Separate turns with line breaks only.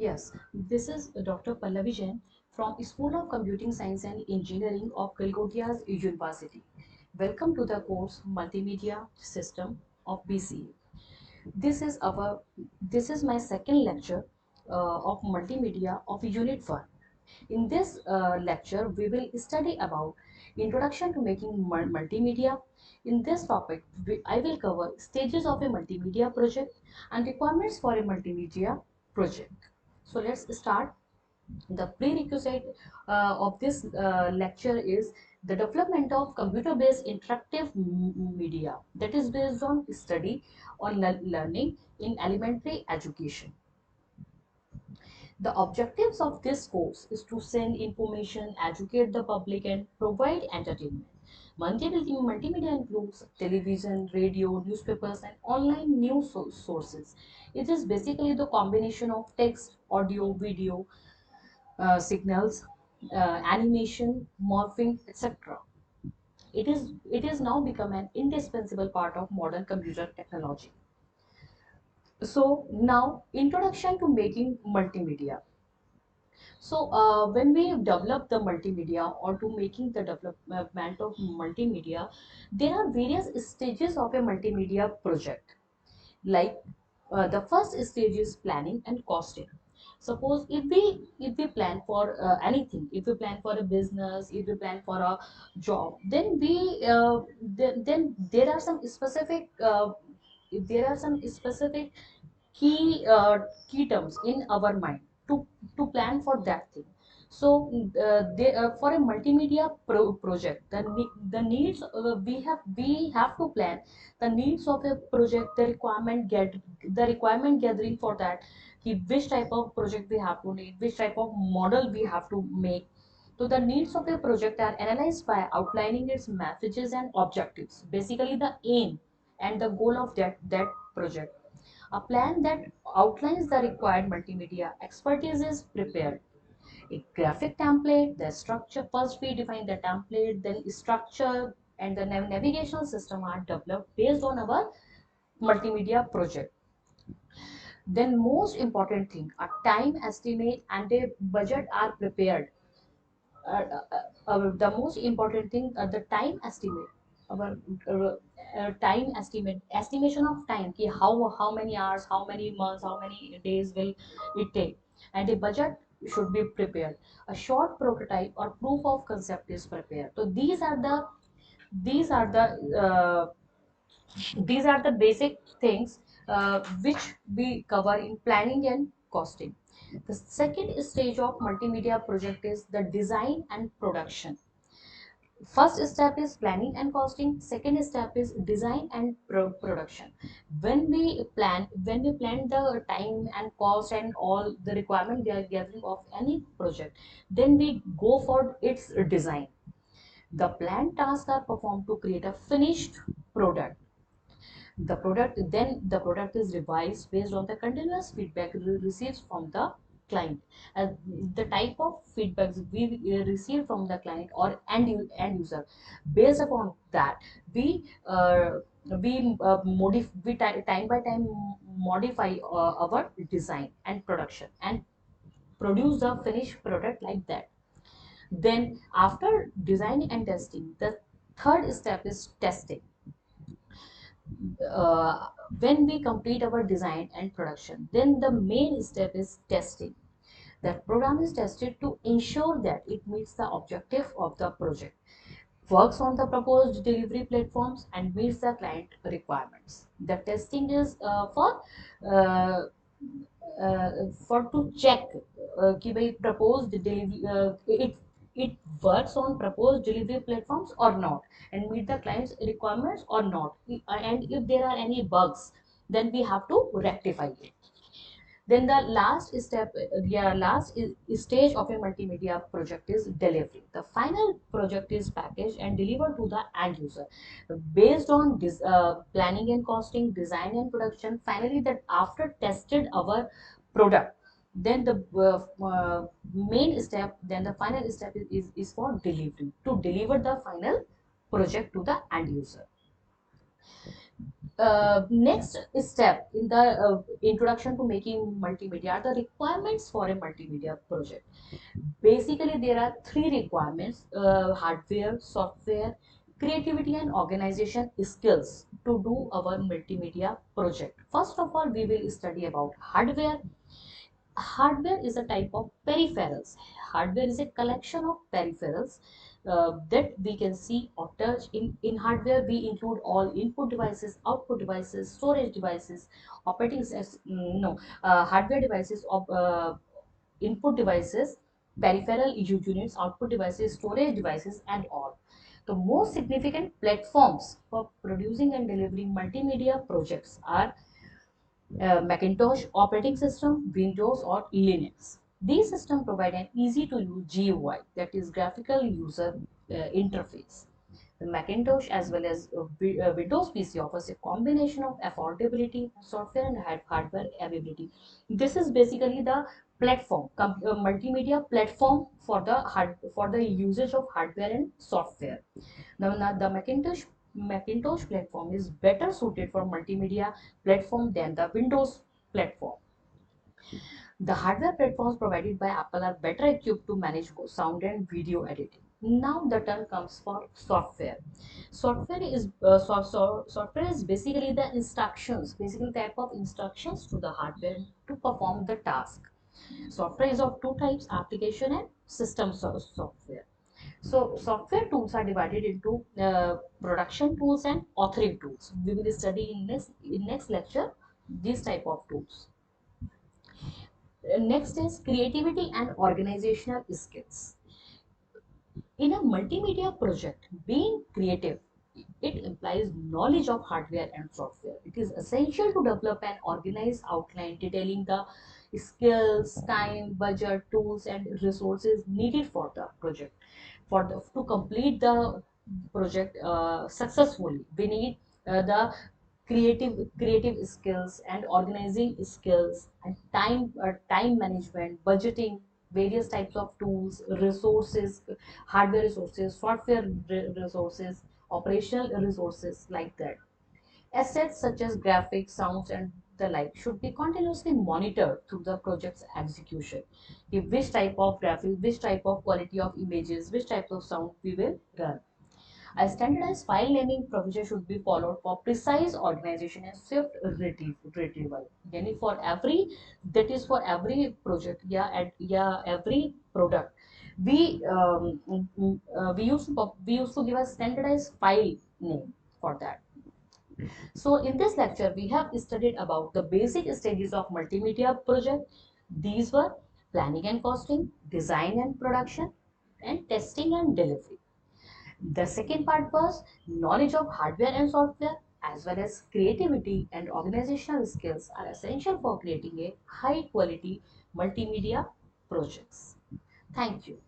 Yes, this is Dr. Pallavi Jain from School of Computing Science and Engineering of Calcutta University. Welcome to the course Multimedia System of BCA. This is my second lecture of multimedia of Unit 1. In this lecture, we will study about introduction to making multimedia. In this topic, I will cover stages of a multimedia project and requirements for a multimedia project. So let's start. The prerequisite of this lecture is the development of computer-based interactive media that is based on study on learning in elementary education. The objectives of this course is to send information, educate the public, and provide entertainment. Multimedia includes television, radio, newspapers, and online news sources. It is basically the combination of text, audio, video, signals, animation, morphing, etc. It is now become an indispensable part of modern computer technology. So now introduction to making multimedia. So when we develop the multimedia or to making the development of multimedia, there are various stages of a multimedia project. Like the first stage is planning and costing. Suppose if we plan for anything, if we plan for a business, if we plan for a job, then then there are some specific key terms in our mind to plan for that thing. So for a multimedia project, the needs we have to plan the needs of a project, the requirement gathering for that, which type of project we have to need, which type of model we have to make. So the needs of a project are analyzed by outlining its messages and objectives, basically the aim and the goal of that project. A plan that outlines the required multimedia expertise is prepared. A graphic template, the structure, first we define the template, then structure and the navigational system are developed based on our multimedia project. Then most important thing, a time estimate and a budget are prepared. The most important thing, the time estimate, our time estimation of time, ki how many hours, how many months, how many days will it take, and a budget should be prepared. A short prototype or proof of concept is prepared. So these are the uh, these are the basic things which we cover in planning and costing. The second stage of multimedia project is the design and production. First step is planning and costing. Second step is design and production. When we plan the time and cost and all the requirement they are gathering of any project, then we go for its design. The planned tasks are performed to create a finished product. The product is revised based on the continuous feedback received from the client. The type of feedbacks we receive from the client or end user, based upon that we time by time modify our design and production and produce the finished product like that. Then after design and testing, the third step is testing. uh, when we complete our design and production, then the main step is testing. That program is tested to ensure that it meets the objective of the project, works on the proposed delivery platforms, and meets the client requirements. The testing is uh, for to check कि भाई proposed delivery it works on proposed delivery platforms or not, and meet the client's requirements or not, and if there are any bugs, then we have to rectify it. Then the last stage of a multimedia project is delivery. The final project is packaged and delivered to the end user based on this planning and costing, design and production. Finally, that after tested our product, then the final step is for delivery, to deliver the final project to the end user. Next step in the introduction to making multimedia are the requirements for a multimedia project. Basically, there are three requirements: hardware, software, creativity, and organization skills to do our multimedia project. First of all, we will study about hardware. Hardware is a type of peripherals. Hardware is a collection of peripherals that we can see or touch. In hardware, we include all input devices, output devices, storage devices, operating systems, no, hardware devices, of input devices, peripheral units, output devices, storage devices, and all. The most significant platforms for producing and delivering multimedia projects are Macintosh operating system, Windows, or Linux. These systems provide an easy to use GUI, that is graphical user interface. The Macintosh as well as Windows PC offers a combination of affordability, software, and hardware availability. This is basically the platform, multimedia platform for for the usage of hardware and software. The Macintosh platform is better suited for multimedia platform than the Windows platform. The hardware platforms provided by Apple are better equipped to manage sound and video editing. Now the turn comes for software. Software is basically the instructions, basically type of instructions to the hardware to perform the task. Software is of two types: application and system software. So software tools are divided into production tools and authoring tools. We will study in next lecture these type of tools. Next is creativity and organizational skills. In a multimedia project, being creative, it implies knowledge of hardware and software. It is essential to develop an organized outline detailing the skills, time, budget, tools, and resources needed for the project. To complete the project successfully, we need the creative skills and organizing skills and time management, budgeting, various types of tools, resources, hardware resources, software resources, operational resources, like that. Assets such as graphics, sounds, and the like should be continuously monitored through the project's execution. Which type of graphics, which type of quality of images, which type of sound we will run. A standardized file naming procedure should be followed for precise organization and swift retrieval. Yani for every, that is for every project, yeah, every product, we used to give a standardized file name for that. So in this lecture, we have studied about the basic stages of multimedia project. These were planning and costing, design and production, and testing and delivery. The second part was knowledge of hardware and software, as well as creativity and organizational skills are essential for creating a high quality multimedia projects. Thank you.